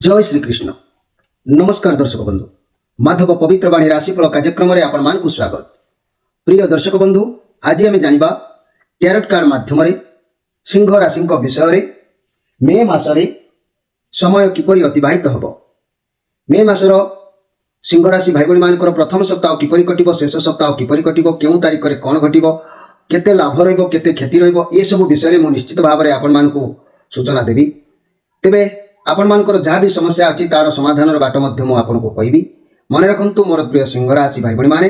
जय श्रीकृष्ण नमस्कार दर्शक बंधु माधव पवित्र बाणी राशिफल कार्यक्रम में आपण मान स्वागत। प्रिय दर्शक बंधु आज आम जाना टैरोट कार्ड माध्यम सिंह राशि विषय में मे मासरे समय किपरि अतिबाहित हम। मे मासर सिंह राशि भाई भाई मानकर प्रथम सप्ताह किपरि कटिब, शेष सप्ताह किपरि कटिब, केउं तारिख में कौन घटिब, केते लाभ रहिब, केते क्षति रहिब, ए सब विषय में निश्चित भाव में आपण मानकु सूचना देवी। तेबे आपण मानकर जहाँ भी समस्या अच्छी तार समाधान बाट आपको कहबी। मन रखु मोर प्रिय सिंह राशि भाई भाई माने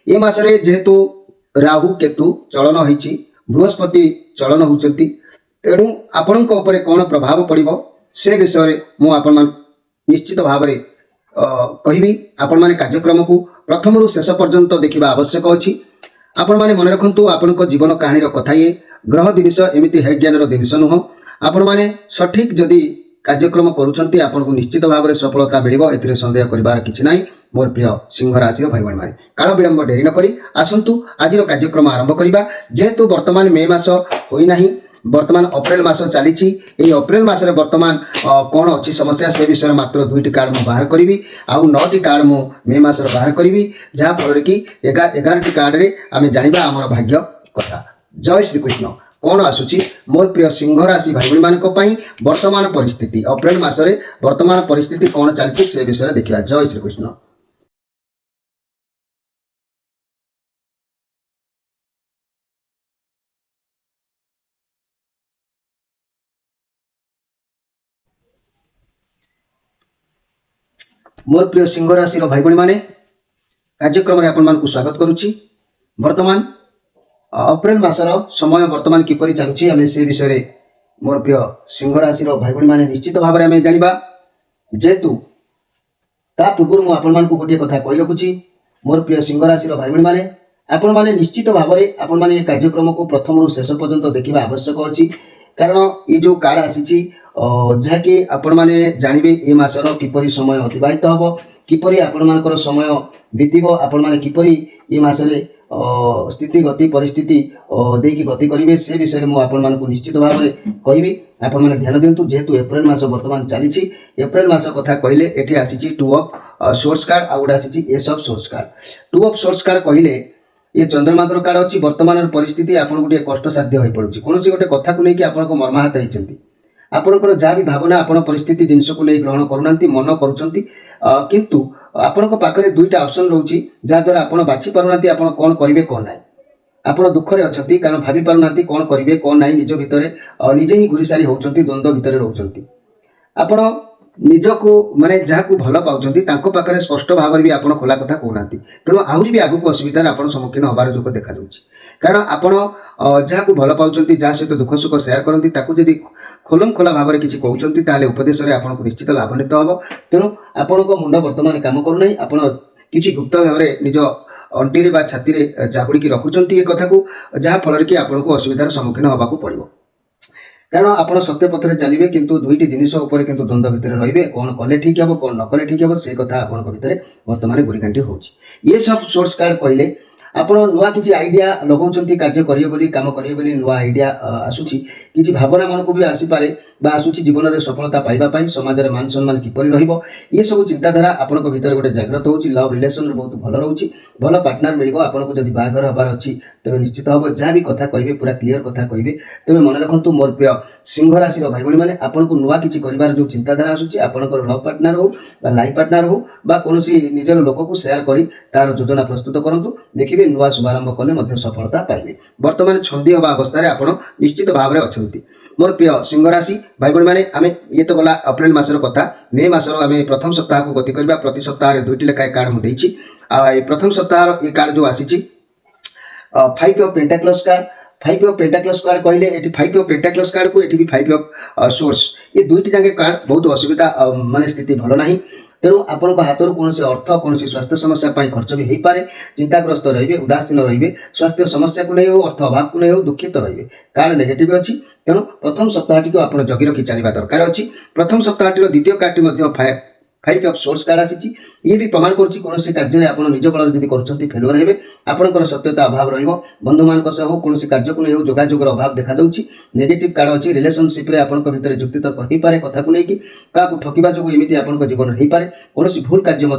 ए मासरे जेहेतु राहु केतु चलन होइछि, बृहस्पति चलन होउछंती, तेणु आपणक उपरे कौन प्रभाव पड़िबो से विषय मु आपण मान निश्चित भाव में कहबी। आपण माने कार्यक्रम को प्रथम रु शेष पर्यंत देखिबा आवश्यक अछि। आपण माने मन रखु आपणक जीवन कहानी कथा ये ग्रह जिनिष एमिति है ज्ञान जिनिष नुह। आपण माने सठिक जदि कार्यक्रम करुछंती आपको निश्चित भाव में सफलता मिलिबो, एथिरे संदेह करिबार किछि नाही। मोर प्रिय सिंह राशि भाई भाई माने काल विलंब डेरी न करी आसंतु आज कार्यक्रम आरंभ करिबा। जेहेतु वर्तमान मे मास होई नाही, वर्तमान अप्रैल मास चली। ये अप्रैल मास वर्तमान कौन अच्छी समस्या से विषय मात्र 2टी कार्ड मु बाहर करी, आउ 9टी कार्ड मु मे मास बाहर करी, जहाँ फल कि 11टी कार्ड रे आमे जानिबा हमर भाग्य कथा। जय श्री कृष्ण। कौन आसुची मोर प्रिय सिंह राशि भाई भाई मानक पई वर्तमान परिस्थिति अप्रैल मासरे वर्तमान परिस्थिति कौन चलती से विषय देखिबा। जय श्री कृष्ण। मोर प्रिय सिंह राशि भाई भाई माने कार्यक्रम आपण मानकु स्वागत करुछि। वर्तमान अप्रैल मासर समय वर्तमान किपरि चलुछि आमे से विषय मोर प्रिय सिंह राशि भाई भाई माने निश्चित भाव में आमे जानिबा। जेतु ता पूर्व मु आपण मानकु गोटे कथा कहि रखुछि। मोर प्रिय सिंह राशि भाई भाई माने आपण माने निश्चित भाव में आपण माने कार्यक्रम को प्रथम रु शेष पर्यंत देखिबा आवश्यक अछि। कारण ये जो कार्ड आसी जहाँकि आपण माने जानिबे ए मासर किपरि समय अतिबाहित हम, किपरि आपण मानकर समय बीतीबो, आपण माने किपरि ए मासरे स्थिति गति परिस्थिति देकी गति करेंगे से विषय में आपण मानकु निश्चित भाव में कहबी। आपण माने ध्यान दिंतु। जेहेतु एप्रिल मास वर्तमान चली, एप्रिल मास कथा कहले एठी आसी 2 ऑफ सोर्स कार्ड आ गोटे आसी S of source card. 2 of source card कहले ये चंद्रमाकर कार्ड अच्छी। वर्तमान परिस्थिति आपन गोटे कष्टसाध्य हो पड़ुछि। कौन गोटे कथा को लेकिन आपन मर्माहत होइछंती, आपणकर जहाँ भी भावना आपण परिस्थिति जिनस को नहीं ग्रहण करूना मन करुँच, किंतु आपण पाखे 2टा ऑप्शन रोचे जहाँद्वारा आप बाछि पारुना आप कौन करेंगे कौन ना। आप दुखरे अच्छा कारण भावी पारुना कौन करेंगे कौन ना, निज भितर निजे ही घुरीसारी होती, द्वंद्व भितर रोचंती। आपण निजको माने जहाँ को भल पाखे स्पष्ट भाव में भी आप खोला कथा कहना, तेणु आहरी भी आगू असुविधार आप सम्मुखीन हबार जोग देखा जाऊँगी। कारण आपण जहाँ को भल पाँच जहाँ सहित दुख सुख सेयार करती जदि खोलम खोला भाव में किसी कहते ताले उपदेश आपको निश्चित लाभान्वित हम। तेणु आपण मुंड वर्तमान काम करूना, आपण किसी गुप्त भाव में निज अंटी बा छाती में जाबुड़ी रखुंट ये कथा को, जहाँ फल कि आपको असुविधार सम्मुखीन होगा पड़ो। कारण आप सत्य पथरे चलिए किंतु 2टी जिनिष उपर किंतु द्वंद्व भितर रहिबे, कौन कले ठीक हम कौन न कले ठीक हम से कथा आपन भितर वर्तमान गुरीघांटी होछि। ये सब सोर्स कार्ड कहले आप नुआ किसी आइडिया लगाउछंती कार्य करिए बोली काम करिए बोली नुआ आइडिया आसुछि, किसी भावना मन को भी आसीपारे बा आसुछि जीवन में सफलता पाइबा पई समाज में मान सम्मान किपरि रहिबो, ये सब चिंताधारा आपन भितर गोटे जागृत होछि। लव रिलेशन बहुत भल रहउछि, भल पार्टनर मिलिबो। आपनको जदि बाहागर हबार अछि तबे निश्चित हम जहाँ भी कथा कहबे पूरा क्लियर कथा कहबे। तबे मन रखंतु मोर प्रिय सिंह राशि भाई भाई माने आपनको नुआ किसी करिवार जो चिंताधारा आसुछि, आपनकर लव पार्टनर हो बा लाइफ पार्टनर हो बा कोनोसी निजर लोक को शेयर करी तार योजना प्रस्तुत करंतु, देखिबे नुआ शुभारंभ कले मध्य सफलता पाइबे। वर्तमान छंदी हवा अवस्था रे आपण निश्चित भाव में अछंती। मोर प्रिय सिंह राशि भाई भाई माने आमे ये तो गला अप्रैल मासर कथा। मे मासर आमे प्रथम सप्ताह को गति करबा। प्रति सप्ताह रे 2टी लेखाय कार्ड मु देछि। ए प्रथम सप्ताह ये कार्ड जो आसीछि 5 ऑफ पेंटाक्लस कार्ड। 5 ऑफ पेंटाक्लस कार्ड कहले एटी 5 ऑफ पेंटाक्लस कार्ड को एटी भी 5 ऑफ सोर्स, ये 2टी जाके कार्ड बहुत असुविधा माने स्थिति भल नाही। तेणु आपण हाथर कौन अर्थ कौन स्वास्थ्य समस्या खर्च भी हो पारे, चिंताग्रस्त रहिबे, उदासीन रहिबे, स्वास्थ्य समस्या को नहीं हो, अर्थ अभाव को नहीं हो, दुखित रहिबे। कार्ड नेगेटिव अच्छी। तेणु प्रथम सप्ताहटी को आप जगी रखी चलवा दरकार अच्छी। प्रथम सप्ताहटी द्वितीय कार्डटी फाइव ऑफ सोर्स कार्ड आसी ये भी प्रमाण करुच्ची कौन कार्य आप निज बल जब कर फेलुअर हे आपंकर सत्यता अभाव रंधु मान कौन कार्य को नहीं जोगाजोगर अभाव देखा दूसरी नेगेटिव कार्ड अच्छी रिलेशनशिप भितर जुक्तितर्क हो पाए कथा को लेकिन क्या ठकिबा जो एमती आप जीवन हो पाए कौन भूल कार्य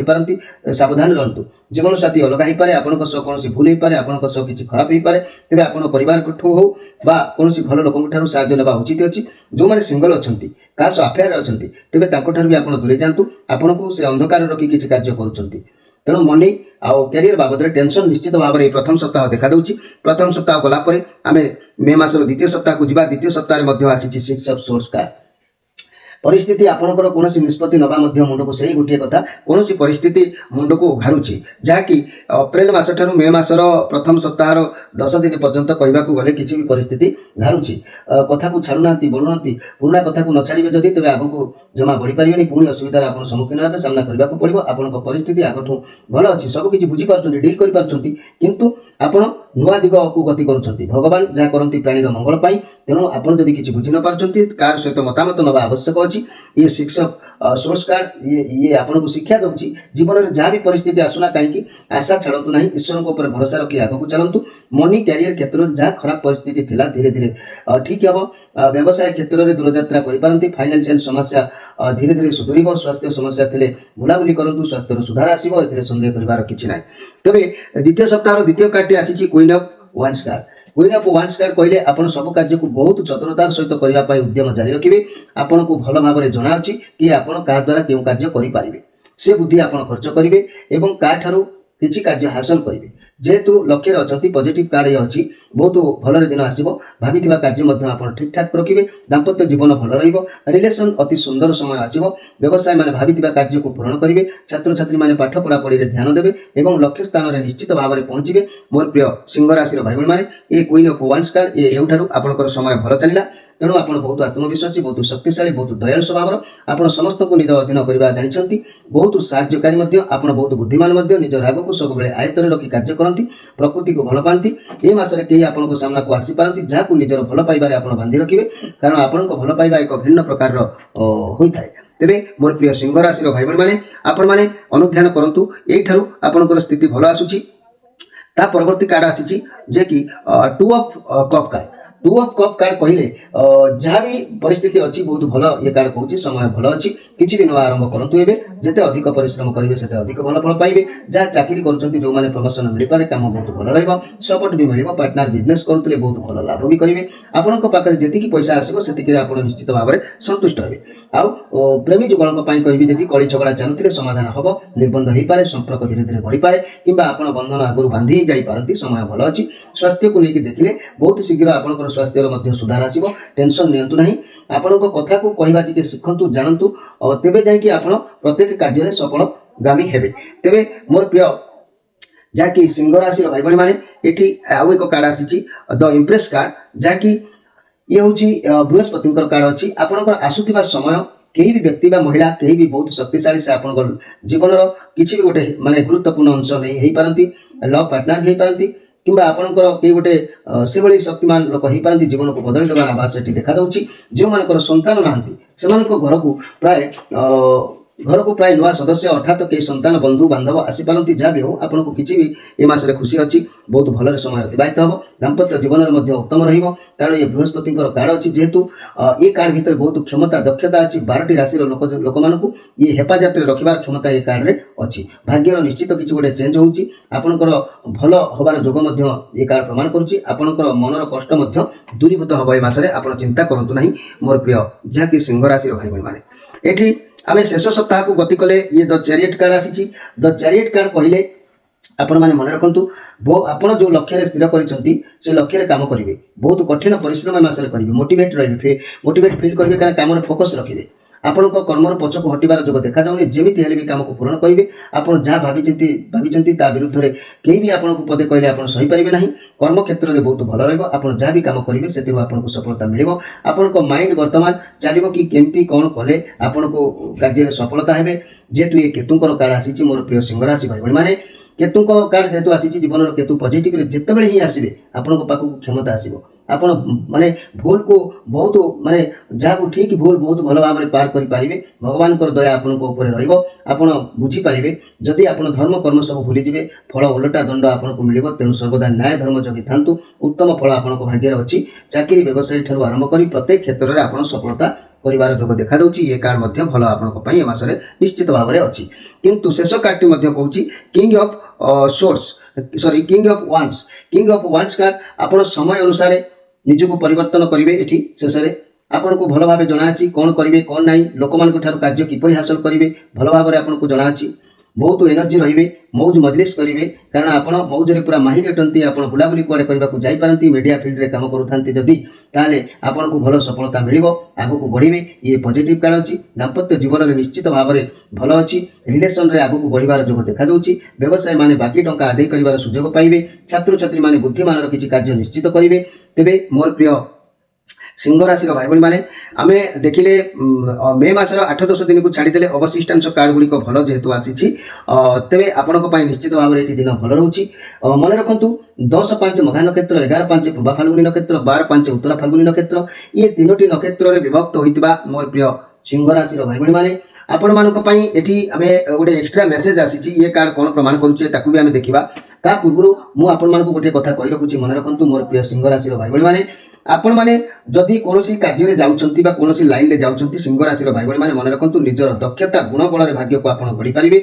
करती सावधान रहतु जीवन साथी अलग हो पाए आपंक कौन भूल हो पाए आपंक किसी खराब हो पाए तेज आप परिवार हो कौन भल लोक साहय ना उचित अच्छी जो मैंने सिंगल अच्छा क्या अफेयर अच्छा तेज भी आप दूरे जातु आपन को से अंधकार रखी किसी कार्य करुँच तेणु मनी आउ कैरियर बाबद टेंशन निश्चित भाव में प्रथम सप्ताह देखा दूसरी प्रथम सप्ताह गलापर आम मे मासर द्वितीय सप्ताह को जीवा द्वितीय सप्ताह आसी सिक्स ऑफ सोर्स कार्ड परिस्थिति आपणकर कौन निष्पत्ति नवा मुंड को सही गोटे कथा कौन परिस्थिति मुंड को घारुची जहाँकि अप्रैल मस ठार मे मासर प्रथम सप्ताह 10 दिन पर्यंत कहवाक गले किसी भी परिस्थिति घारुची कथा को छाड़ूना बढ़ुना पुराणा कथा को न छाड़े जदि तेज आग को जमा बढ़ी पारे पुणी असुविधार आप सम्मुखीन हे सामना करने को पड़ो आपण परिस्थिति आगठू भल अच्छी सबकि बुझीपार डिल कर आपण नुआ दिग को गति करुँच भगवान जहाँ करती प्राणीर मंगल पाई तेणु आपड़ जदि किसी बुझी न पार्टी कार सहित मतामत नवा आवश्यक अच्छी ये सिक्स ऑफ सोर्स कार्ड ये आपन को शिक्षा दूसरी जीवन में जहाँ भी परिस्थिति आसुना कहीं आशा छाड़ू ना ईश्वर के भरोसा रखी आगे चलतु मनी कैरियर क्षेत्र में जहाँ खराब परिस्थिति थिला धीरे धीरे ठीक हम व्यवसाय क्षेत्र में दूरयात्रा करपारती फाइनेंशियल समस्या धीरे धीरे सुधर स्वास्थ्य समस्या थे बुलाबुली करूँ स्वास्थ्य सुधार आसो ए सन्देह कर किसी ना तेरे द्वितीय सप्ताह द्वितीय कार्ड आसी क्वीन ऑफ वांस कार्ड क्वीन ऑफ वांस कार्ड कहले आप सब कार्य को बहुत चतुरतार सहित करने उद्यम जारी रखिए आपन को भल भाव में जना अच्छी कि आप द्वारा क्यों कार्य करेंगे से बुद्धि आप खर्च करेंगे और क्या ठारू किसी कार्य हासिल करेंगे जेहेतु लक्ष्य अच्छा पॉजिटिव कार्ड ये अच्छी बहुत भल दिन आसो भाभी कार्य आप ठीक ठाक रखिए दाम्पत्य जीवन भल रिलेशन अति सुंदर समय आसो व्यवसाय मैंने भाभी कार्य को पूरण करेंगे छात्र छात्री मैंने पाठ पढ़ापढ़ी ध्यान देवे और लक्ष्य स्थान में निश्चित भाव में पहुंचे मोर प्रिय सिंह राशि भाई मैंने ये क्वीन ऑफ वांस कार्ड ये आपंकर समय भल चलला तेणु आप बहुत आत्मविश्वासी बहुत शक्तिशाली बहुत दयालु स्वभाव आप समस्त को निज अधीन करवा जानते बहुत साहाय्यकारी आप बहुत बुद्धिमान निज राग को सब आयत्त रखी कार्य करती प्रकृति को भल पाती ये मसरे कहीं आपको सामना को आसीपारती जहाँ निजर भल पाइबार आप बांधि रखिए कारण आपण भल पाइबा एक भिन्न प्रकार होता है तेरे मोर प्रिय सिंह राशि भाई मैंने आपण मैंने अनुध्यान करूँ यू आपंकर स्थिति भल आसूची ता परवर्ती कार्ड आसी जे कि two of cup card two of cup card कहले जहाँ भी परिस्थिति अच्छी बहुत भल ये कार्ड कहूँ समय भल अच्छी किसी भी नुआ आरंभ करूँ एवं जिते अधिक परिश्रम करेंगे से अधिक भल फल पाइबे जहाँ चाकरी करुँच जो मैंने प्रमोशन मिल पाए कम बहुत भल रपोर्ट भी मिल पार्टनर बिजनेस करुले बहुत भल लाभ भी करेंगे आपण पाखे जी पैसा आसो से निश्चित भाव में संतुष्ट हे आउ प्रेमी जुगल कहबी जब कली झगड़ा चलुते समाधान हम निर्बंध हो पाए संपर्क धीरे धीरे बढ़ी पाए कि बंधन आगु बांधि जापारती समय भल अच्छी स्वास्थ्य को लेकिन देखिले बहुत शीघ्र आपंकर स्वास्थ्य सुधार आसो टेंशन नियंतु नहीं आपण कथा को कहवा टी शिखु जानतु तेबे जाकि आप प्रत्येक कार्य सफल गामी हेबे तेबे मोर प्रिय जहाँकि सिंह राशि भाई भाई मैंने ये आउ एक कार्ड आसी द इम्प्रेस कार्ड जहाँकि ये हूँ बृहस्पति कार्ड अच्छी आपंकर आसुवा समय कहीं भी व्यक्ति बा महिला कहीं भी बहुत शक्तिशाली से आप जीवन किसी भी गोटे माने गुरुत्वपूर्ण अंश नहीं हो पारती लव पार्टनर हो पारती कि आपंकर कई गोटे से भाई शक्तिमान लोक हो पारती जीवन को बदल देवार आवास ये देखा दूसरी जो मान संतान नहांती से घर को प्राय नुआ सदस्य अर्थात कई संतान बंधु बांधव आसीपारती जहाँ भी हो आपको किसी भी ये मासरे खुशी अच्छी बहुत भल समय अतिबाहित हम दाम्पत्य जीवन में उत्तम कारण ये बृहस्पति कार्ड अच्छी जेहेतु ये कार्ड भीतर बहुत क्षमता दक्षता अच्छी 12टी राशि लोक मानू ये हेफाजत रखिबार क्षमता ये कार्ड में अच्छी भाग्यर निश्चित किसी गोटे चेंज होची आपंकर भल हबार जोग ये कार्ड प्रमाण करुँच मनर कष्ट दूरीभूत हम ये मासरे आप चिंता करूँ ना मोर प्रिय जहाँकि सिंह राशि भाई भाई मैंने ये आम शेष सप्ताह को गति कले ये द चैरियट कार्ड आसी द चैरियट कार्ड कहले आपण मैंने मन रखु आपड़ जो लक्ष्य स्थिर कर लक्ष्य काम करेंगे बहुत कठिन परिश्रम मसरे करेंगे मोटिवेट रही मोटिवेट फिल करेंगे क्या कम फोकस रखिए आपण कर्मर पछक हटार जो देखा जाऊनी जमी हेल्ले भी काम को पूरण करेंगे आप जहाँ भावी विरुद्ध में कहीं भी आपको पदे कहले आप सही पारे ना कर्म क्षेत्र में बहुत भल रहा जहाँ भी काम करेंगे से आपको सफलता मिल आपण माइंड बर्तमान चलो कि केमती कौन कले आपण को कार्य सफलता है जेहेतु ये केतुंकर कार्ड आसी मोर प्रिय सिंह राशि भाई भाई मैंने केतु कार्ड जेहेतु आसी जीवन केतु पॉजिटिव जिते ही आसवे आपण पाखक क्षमता आसो ଆପଣ ମାନେ ଭୁଲକୁ ବହୁତ ମାନେ ଯାହାକୁ ଠିକ୍ ଭୁଲ ବହୁତ ଭଲ ଭାବରେ ପାର କରିପାରିବେ। ଭଗବାନଙ୍କର ଦୟା ଆପଣଙ୍କ ଉପରେ ରହିବ। ଆପଣ ବୁଝିପାରିବେ ଯଦି ଆପଣ ଧର୍ମ କର୍ମ ସବୁ ଭୁଲିଯିବେ ଫଳ ଓଲଟା ଦଣ୍ଡ ଆପଣଙ୍କୁ ମିଳିବ। ତେଣୁ ସର୍ବଦା ନ୍ୟାୟ ଧର୍ମ ଜଗିଥାନ୍ତୁ। ଉତ୍ତମ ଫଳ ଆପଣଙ୍କ ଭାଗ୍ୟରେ ଅଛି। ଚାକିରି ବ୍ୟବସାୟୀ ଠାରୁ ଆରମ୍ଭ କରି ପ୍ରତ୍ୟେକ କ୍ଷେତ୍ରରେ ଆପଣ ସଫଳତା କରିବାର ଯୋଗ ଦେଖାଯାଉଛି। ଏ କାର୍ଡ ମଧ୍ୟ ଭଲ ଆପଣଙ୍କ ପାଇଁ ଏ ମାସରେ ନିଶ୍ଚିତ ଭାବରେ ଅଛି। କିନ୍ତୁ ଶେଷ କାର୍ଡଟି ମଧ୍ୟ କହୁଛି king of source king of once. King of once card ଆପଣ ସମୟ ଅନୁସାରେ ନିଜକୁ ପରିବର୍ତ୍ତନ କରିବେ। ଏଠି ଶେଷରେ ଆପଣଙ୍କୁ ଭଲ ଭାବେ ଜଣାଅଛି କ'ଣ କରିବେ କ'ଣ ନାହିଁ, ଲୋକମାନଙ୍କ ଠାରୁ କାର୍ଯ୍ୟ କିପରି ହାସଲ କରିବେ ଭଲ ଭାବରେ ଆପଣଙ୍କୁ ଜଣାଅଛି। ବହୁତ ଏନର୍ଜି ରହିବେ, ମୌଜ ମଜଲିସ୍ କରିବେ, କାରଣ ଆପଣ ମୌଜରେ ପୁରା ମାହିର ଅଟନ୍ତି। ଆପଣ ବୁଲାବୁଲି କୁଆଡ଼େ କରିବାକୁ ଯାଇପାରନ୍ତି, ମିଡ଼ିଆ ଫିଲ୍ଡରେ କାମ କରୁଥାନ୍ତି ଯଦି, ତାହେଲେ ଆପଣଙ୍କୁ ଭଲ ସଫଳତା ମିଳିବ, ଆଗକୁ ବଢ଼ିବେ। ଇଏ ପଜିଟିଭ୍ କାର୍ଡ ଅଛି। ଦାମ୍ପତ୍ୟ ଜୀବନରେ ନିଶ୍ଚିତ ଭାବରେ ଭଲ ଅଛି। ରିଲେସନରେ ଆଗକୁ ବଢ଼ିବାର ଯୋଗ ଦେଖାଦେଉଛି। ବ୍ୟବସାୟୀମାନେ ବାକି ଟଙ୍କା ଆଦାୟ କରିବାର ସୁଯୋଗ ପାଇବେ। ଛାତ୍ରଛାତ୍ରୀମାନେ ବୁଦ୍ଧିମାନର କିଛି କାର୍ଯ୍ୟ ନିଶ୍ଚିତ କରିବେ। ତେବେ ମୋର ପ୍ରିୟ ସିଂହ ରାଶିର ଭାଇ ଭଉଣୀମାନେ, ଆମେ ଦେଖିଲେ ମେ ମାସର 8-10 ଦିନକୁ ଛାଡ଼ିଦେଲେ ଅବଶିଷ୍ଟାଂଶ କାର୍ଡ ଗୁଡ଼ିକ ଭଲ ଯେହେତୁ ଆସିଛି, ତେବେ ଆପଣଙ୍କ ପାଇଁ ନିଶ୍ଚିତ ଭାବରେ ଏଠି ଦିନ ଭଲ ରହୁଛି। ମନେ ରଖନ୍ତୁ 10-5 ମଘା ନକ୍ଷତ୍ର, 11-5 ପୂର୍ବା ଫାଲ୍ଗୁନୀ ନକ୍ଷତ୍ର, 12-5 ଉତ୍ତରା ଫାଲ୍ଗୁନୀ ନକ୍ଷତ୍ର, ଇଏ ତିନୋଟି ନକ୍ଷତ୍ରରେ ବିଭକ୍ତ ହୋଇଥିବା ମୋର ପ୍ରିୟ ସିଂହ ରାଶିର ଭାଇ ଭଉଣୀମାନେ, ଆପଣମାନଙ୍କ ପାଇଁ ଏଠି ଆମେ ଗୋଟେ ଏକ୍ସଟ୍ରା ମେସେଜ ଆସିଛି। ଇଏ କାର୍ଡ କ'ଣ ପ୍ରମାଣ କରୁଛେ ତାକୁ ବି ଆମେ ଦେଖିବା। ତା ପୂର୍ବରୁ ମୁଁ ଆପଣମାନଙ୍କୁ ଗୋଟିଏ କଥା କହି ରଖୁଛି, ମନେ ରଖନ୍ତୁ ମୋର ପ୍ରିୟ ସିଂହ ରାଶିର ଭାଇ ଭଉଣୀମାନେ, ଆପଣମାନେ ଯଦି କୌଣସି କାର୍ଯ୍ୟରେ ଯାଉଛନ୍ତି ବା କୌଣସି ଲାଇନରେ ଯାଉଛନ୍ତି, ସିଂହ ରାଶିର ଭାଇ ଭଉଣୀମାନେ ମନେ ରଖନ୍ତୁ ନିଜର ଦକ୍ଷତା ଗୁଣ ବଳରେ ଭାଗ୍ୟକୁ ଆପଣ ଗଢ଼ିପାରିବେ।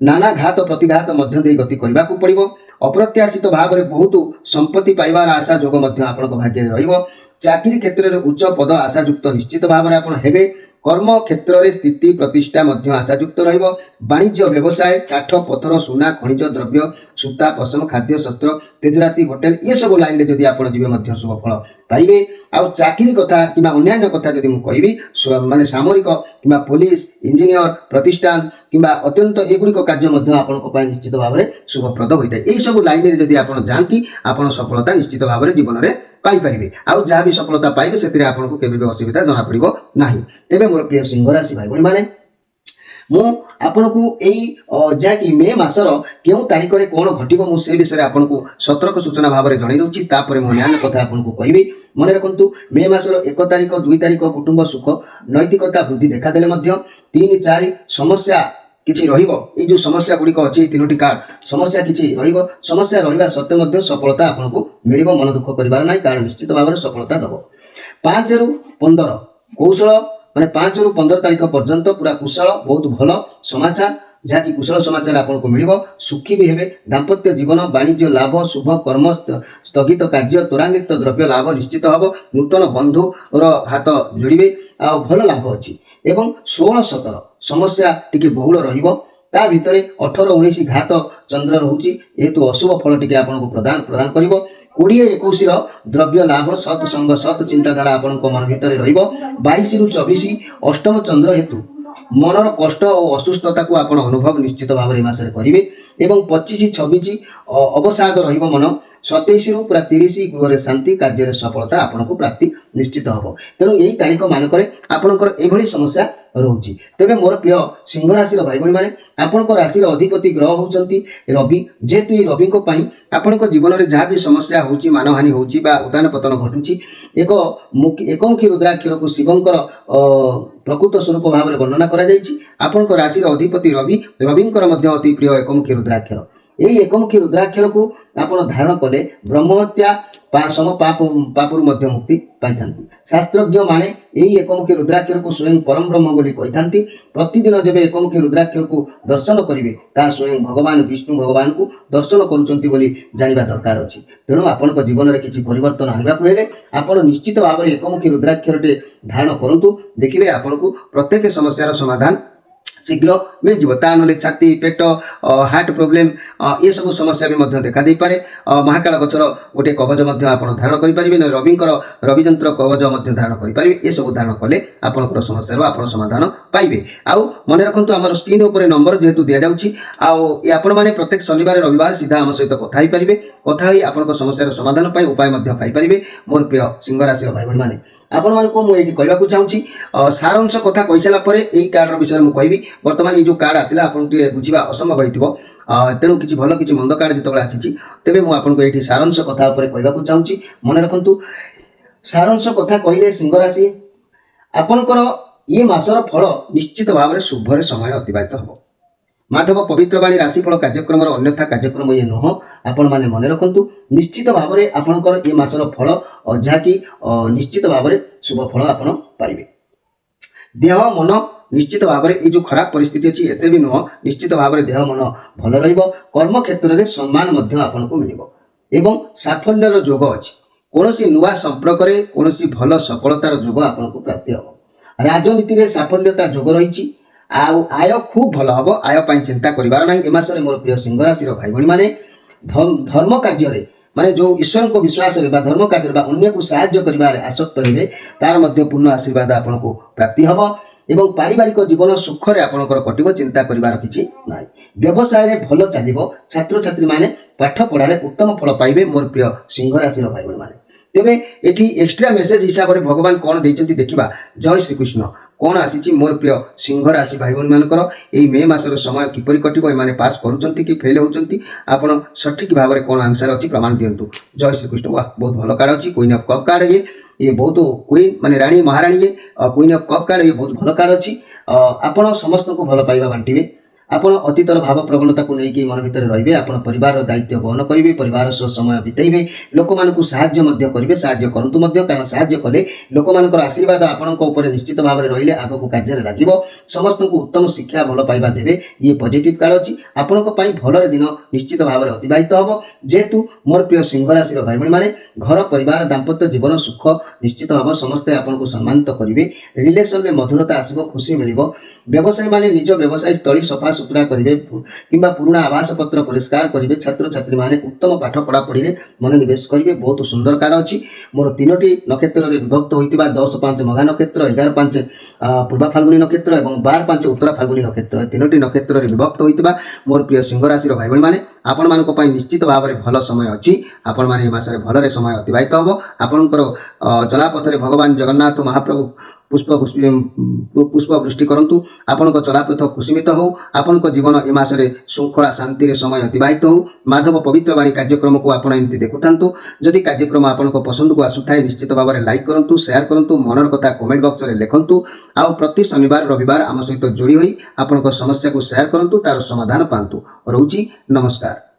ନାନା ଘାତ ପ୍ରତିଘାତ ମଧ୍ୟ ଦେଇ ଗତି କରିବାକୁ ପଡ଼ିବ। ଅପ୍ରତ୍ୟାଶିତ ଭାବରେ ବହୁତ ସମ୍ପତ୍ତି ପାଇବାର ଆଶା ଯୋଗ ମଧ୍ୟ ଆପଣଙ୍କ ଭାଗ୍ୟରେ ରହିବ। ଚାକିରି କ୍ଷେତ୍ରରେ ଉଚ୍ଚ ପଦ ଆଶାଯୁକ୍ତ ନିଶ୍ଚିତ ଭାବରେ ଆପଣ ହେବେ। କର୍ମ କ୍ଷେତ୍ରରେ ସ୍ଥିତି ପ୍ରତିଷ୍ଠା ମଧ୍ୟ ଆଶାଯୁକ୍ତ ରହିବ। ବାଣିଜ୍ୟ ବ୍ୟବସାୟ, କାଠ ପଥର ସୁନା ଖଣିଜ ଦ୍ରବ୍ୟ, ସୂତା ପଶମ, ଖାଦ୍ୟ ଶସ୍ତ୍ର, ତେଜରାତି ହୋଟେଲ ଏସବୁ ଲାଇନରେ ଯଦି ଆପଣ ଯିବେ ମଧ୍ୟ ଶୁଭ ଫଳ ପାଇବେ। ଆଉ ଚାକିରି କଥା କିମ୍ବା ଅନ୍ୟାନ୍ୟ କଥା ଯଦି ମୁଁ କହିବି, ମାନେ ସାମରିକ କିମ୍ବା ପୋଲିସ, ଇଞ୍ଜିନିୟର ପ୍ରତିଷ୍ଠାନ କିମ୍ବା ଅତ୍ୟନ୍ତ ଏଗୁଡ଼ିକ କାର୍ଯ୍ୟ ମଧ୍ୟ ଆପଣଙ୍କ ପାଇଁ ନିଶ୍ଚିତ ଭାବରେ ଶୁଭପ୍ରଦ ହୋଇଥାଏ। ଏହିସବୁ ଲାଇନରେ ଯଦି ଆପଣ ଯାଆନ୍ତି, ଆପଣ ସଫଳତା ନିଶ୍ଚିତ ଭାବରେ ଜୀବନରେ ପାଇପାରିବେ। ଆଉ ଯାହା ବି ସଫଳତା ପାଇବେ ସେଥିରେ ଆପଣଙ୍କୁ କେବେ ବି ଅସୁବିଧା ଜଣାପଡ଼ିବ ନାହିଁ। ତେବେ ମୋର ପ୍ରିୟ ସିଂହ ରାଶି ଭାଇ ଭଉଣୀମାନେ, ମୁଁ ଆପଣଙ୍କୁ ଏଇ ଯାହାକି ମେ ମାସର କେଉଁ ତାରିଖରେ କ'ଣ ଘଟିବ ମୁଁ ସେ ବିଷୟରେ ଆପଣଙ୍କୁ ସତର୍କ ସୂଚନା ଭାବରେ ଜଣାଇ ଦେଉଛି। ତାପରେ ମୁଁ ଅନ୍ୟାନ୍ୟ କଥା ଆପଣଙ୍କୁ କହିବି। ମନେ ରଖନ୍ତୁ ମେ ମାସର 1 ତାରିଖ 2 ତାରିଖ କୁଟୁମ୍ବ ସୁଖ ନୈତିକତା ବୃଦ୍ଧି ଦେଖାଦେଲେ ମଧ୍ୟ 3-4 ସମସ୍ୟା କିଛି ରହିବ। ଏଇ ଯେଉଁ ସମସ୍ୟା ଗୁଡ଼ିକ ଅଛି, ଏଇ ତିନୋଟି କାର୍ଡ ସମସ୍ୟା କିଛି ରହିବ। ସମସ୍ୟା ରହିବା ସତ୍ତ୍ୱେ ମଧ୍ୟ ସଫଳତା ଆପଣଙ୍କୁ ମିଳିବ। ମନ ଦୁଃଖ କରିବାର ନାହିଁ, କାରଣ ନିଶ୍ଚିତ ଭାବରେ ସଫଳତା ଦେବ। 5-15 କୌଶଳ, ମାନେ 5ରୁ 15 ତାରିଖ ପର୍ଯ୍ୟନ୍ତ ପୁରା କୁଶଳ, ବହୁତ ଭଲ ସମାଚାର, ଯାହାକି କୁଶଳ ସମାଚାର ଆପଣଙ୍କୁ ମିଳିବ। ସୁଖୀ ବି ହେବେ। ଦାମ୍ପତ୍ୟ ଜୀବନ, ବାଣିଜ୍ୟ ଲାଭ, ଶୁଭ କର୍ମ, ସ୍ଥଗିତ କାର୍ଯ୍ୟ, ତ୍ୱରାନ୍ୱିତ ଦ୍ରବ୍ୟ ଲାଭ ନିଶ୍ଚିତ ହେବ। ନୂତନ ବନ୍ଧୁର ହାତ ଯୋଡ଼ିବେ, ଆଉ ଭଲ ଲାଭ ଅଛି। ଏବଂ 16-17 ସମସ୍ୟା ଟିକେ ବହୁଳ ରହିବ। ତା ଭିତରେ 18-19 ଘାତ ଚନ୍ଦ୍ର ରହୁଛି, ଯେହେତୁ ଅଶୁଭ ଫଳ ଟିକେ ଆପଣଙ୍କୁ ପ୍ରଦାନ କରିବ। 20-21ର ଦ୍ରବ୍ୟ ଲାଭ, ସତ୍ସଙ୍ଗ ସତ୍ ଚିନ୍ତାଧାରା ଆପଣଙ୍କ ମନ ଭିତରେ ରହିବ। 22ରୁ 24 ଅଷ୍ଟମ ଚନ୍ଦ୍ର ହେତୁ ମନର କଷ୍ଟ ଓ ଅସୁସ୍ଥତାକୁ ଆପଣ ଅନୁଭବ ନିଶ୍ଚିତ ଭାବରେ ଏ ମାସରେ କରିବେ। ଏବଂ 25-26 ଅବସାଦ ରହିବ ମନ। 27ରୁ ପୁରା 30 ଗୃହରେ ଶାନ୍ତି, କାର୍ଯ୍ୟରେ ସଫଳତା ଆପଣଙ୍କୁ ପ୍ରାପ୍ତି ନିଶ୍ଚିତ ହେବ। ତେଣୁ ଏହି ତାରିଖ ମାନଙ୍କରେ ଆପଣଙ୍କର ଏଭଳି ସମସ୍ୟା ରହୁଛି। ତେବେ ମୋର ପ୍ରିୟ ସିଂହ ରାଶିର ଭାଇ ଭଉଣୀମାନେ, ଆପଣଙ୍କ ରାଶିର ଅଧିପତି ଗ୍ରହ ହେଉଛନ୍ତି ରବି। ଯେହେତୁ ଏହି ରବିଙ୍କ ପାଇଁ ଆପଣଙ୍କ ଜୀବନରେ ଯାହା ବି ସମସ୍ୟା ହେଉଛି, ମାନହାନି ହେଉଛି ବା ଉତ୍ଥାନ ପତନ ଘଟୁଛି, ଏକମୁଖୀ ରୁଦ୍ରାକ୍ଷରକୁ ଶିବଙ୍କର ପ୍ରକୃତ ସ୍ୱରୂପ ଭାବରେ ବର୍ଣ୍ଣନା କରାଯାଇଛି। ଆପଣଙ୍କ ରାଶିର ଅଧିପତି ରବିଙ୍କର ମଧ୍ୟ ଅତି ପ୍ରିୟ ଏକମୁଖୀ ରୁଦ୍ରାକ୍ଷର। ଏହି ଏକମୁଖୀ ରୁଦ୍ରାକ୍ଷରକୁ ଆପଣ ଧାରଣ କଲେ ବ୍ରହ୍ମହତ୍ୟା ସମ ପାପରୁ ମଧ୍ୟ ମୁକ୍ତି ପାଇଥାନ୍ତି। ଶାସ୍ତ୍ରଜ୍ଞମାନେ ଏହି ଏକମୁଖୀ ରୁଦ୍ରାକ୍ଷରକୁ ସ୍ୱୟଂ ପରମ ବ୍ରହ୍ମ ବୋଲି କହିଥାନ୍ତି। ପ୍ରତିଦିନ ଯେବେ ଏକମୁଖୀ ରୁଦ୍ରାକ୍ଷରକୁ ଦର୍ଶନ କରିବେ, ତାହା ସ୍ୱୟଂ ଭଗବାନ ବିଷ୍ଣୁ ଭଗବାନଙ୍କୁ ଦର୍ଶନ କରୁଛନ୍ତି ବୋଲି ଜାଣିବା ଦରକାର ଅଛି। ତେଣୁ ଆପଣଙ୍କ ଜୀବନରେ କିଛି ପରିବର୍ତ୍ତନ ଆଣିବାକୁ ହେଲେ ଆପଣ ନିଶ୍ଚିତ ଭାବରେ ଏକମୁଖୀ ରୁଦ୍ରାକ୍ଷରଟେ ଧାରଣ କରନ୍ତୁ। ଦେଖିବେ ଆପଣଙ୍କୁ ପ୍ରତ୍ୟେକ ସମସ୍ୟାର ସମାଧାନ ଶୀଘ୍ର ମିଳିଯିବ। ତା ନହେଲେ ଛାତି, ପେଟ, ହାର୍ଟ ପ୍ରୋବ୍ଲେମ୍ ଏସବୁ ସମସ୍ୟା ବି ମଧ୍ୟ ଦେଖା ଦେଇପାରେ। ମହାକାଳ ଗଛର ଗୋଟିଏ କବଚ ମଧ୍ୟ ଆପଣ ଧାରଣ କରିପାରିବେ। ରବିଯନ୍ତ୍ର କବଚ ମଧ୍ୟ ଧାରଣ କରିପାରିବେ। ଏସବୁ ଧାରଣ କଲେ ଆପଣଙ୍କର ସମସ୍ୟାର ଆପଣ ସମାଧାନ ପାଇବେ। ଆଉ ମନେ ରଖନ୍ତୁ, ଆମର ସ୍କ୍ରିନ୍ ଉପରେ ନମ୍ବର ଯେହେତୁ ଦିଆଯାଉଛି, ଆଉ ଆପଣମାନେ ପ୍ରତ୍ୟେକ ଶନିବାର ରବିବାର ସିଧା ଆମ ସହିତ କଥା ହେଇପାରିବେ। କଥା ହୋଇ ଆପଣଙ୍କ ସମସ୍ୟାର ସମାଧାନ ପାଇଁ ଉପାୟ ମଧ୍ୟ ପାଇପାରିବେ। ମୋର ପ୍ରିୟ ସିଂହ ରାଶିର ଭାଇ ଭଉଣୀମାନେ, ଆପଣମାନଙ୍କୁ ମୁଁ ଏଇଠି କହିବାକୁ ଚାହୁଁଛି, ସାରାଂଶ କଥା କହିସାରିଲା ପରେ ଏଇ କାର୍ଡର ବିଷୟରେ ମୁଁ କହିବି। ବର୍ତ୍ତମାନ ଏଇ ଯେଉଁ କାର୍ଡ ଆସିଲା ଆପଣଙ୍କୁ ଟିକେ ବୁଝିବା ଅସମ୍ଭବ ହେଇଥିବ। तेणु किसी भल किसी मंद कार्ड जो आसी तेज मुझे ये सारांश कथा कहवाक चाहूँगी मन रखु सारांश कथा कहले सिंह राशि आपणकर ये मासर फल निश्चित भाव में शुभर समय अतिबाहित हम माधव पवित्रवाणी राशिफल कार्यक्रम अन्यथा कार्यक्रम ये नुह आपण मैंने मन रखु निश्चित भाव में आपणकर ये मासर फल जहाँकि निश्चित भाव में शुभ फल आप पाइबे देह मन निश्चित भाव में ये जो खराब परिस्थिति अच्छी एत भी नुह निश्चित भाव में देह मन भल कर्म क्षेत्र में सम्मान आपको मिल एवं साफल्यर जोग अच्छी कौन नुआ संपर्क में कौन भल सफलतार जोग आपको प्राप्ति हम राजनीति में साफल्यता जोग रही आय खूब भल हम आय चिंता करार ना ए मासरे मोर प्रिय सिंह राशि भाई भाई मैंने धर्म कार्य माने जो ईश्वर को विश्वास धर्म कार्य अन्य को साहाय्य कर आसक्त हे तार पूर्ण आशीर्वाद आपको प्राप्ति हम एवं पारिवारिक जीवन सुखरे आपंकर कटिब चिंता करार किसी ना व्यवसाय में भल चलो छात्र छात्री मैंने पाठ पढ़ारे उत्तम फल पाइबे मोर प्रिय सिंह राशि भाई भाई मैंने तेरे ये एक्सट्रा मेसेज हिसाब से भगवान कौन देते देखा जय श्रीकृष्ण कौन आसी मोर प्रिय सिंह राशि भाई भाई मानकर यही मे मासर समय किपरि कटिब ये पास करुँच कि फेल होती आपड़ सठिक भाव में कौन आंसर अच्छी प्रमाण दिंतु जय श्रीकृष्ण वाह बहुत भल कार्ड अच्छी क्वीन ऑफ कप कार्ड ये बहुत क्वीन माने रानी महाराणी ये क्वीन ऑफ कप कार्ड ये बहुत भल कार्ड अच्छी आपण समस्त को भल पाइबा बांटे आपण अतीतर भाव प्रवणता को लेकिन मन भितर रे आपण परिवार दायित्व वहन करेंगे परिवार सह समय बितेबे लोक मानक साहाय्य करेंगे साहाय्य करंतु कारण साहाय्य कले लोक मानकर आशीर्वाद आपण निश्चित भाव में रहिले आग को कार्य लगे समस्त को उत्तम शिक्षा भल पाइबा देवे ये पॉजिटिव कार्ड अच्छी आपण भल दिन निश्चित भाव में अतिबाहित हम जेहेतु मोर प्रिय सिंह राशि भाई भाई मैंने घर परिवार दाम्पत्य जीवन सुख निश्चित भाव समस्ते आपको सम्मानित करेंगे रिलेसन में मधुरता आसब खुशी मिल व्यवसायी माने निज व्यवसाय स्थली सफा सुतरा करेंगे कि पुराना आवास पत्र परिष्कार करेंगे छात्र छात्री माने उत्तम पाठ पढ़ा पढ़ी मनोनिवेश करेंगे बहुत सुंदर कार्य अच्छी मोर तीनोटी नक्षत्र विभक्त होता 10-5 मघा नक्षत्र 11-5 पूर्वा फाल्गुनी नक्षत्र और 12-5 उत्तरा फाल्गुनी नक्षत्र तीनोटी नक्षत्र विभक्त होता मोर प्रिय सिंह राशि भाई भाई मैंने आपण मान निश्चित भाव में भल समय अच्छी आपण मैंने मसरे भल समय अतिबाहित हम आपणकर चलापथरे भगवान जगन्नाथ महाप्रभु पुष्प वृष्टि करंतु आपणक चलापथ कुसुमित हो आपणक जीवन ए मासरे श्रृंखला शांति रे समय अतिबाहित हो माधव पवित्रवाणी कार्यक्रम को आपण एमती देखुथांतु जदि कार्यक्रम आपणक पसंद को आसुथाए निश्चित भाव में लाइक करंतु शेयर करंतु मनर कथा कमेंट बॉक्स रे लिखंतु आ प्रति शनिवार रविवार आम सहित जोड़ी होई आपणक समस्या को शेयर करंतु तार समाधान पांतु रहउची नमस्कार।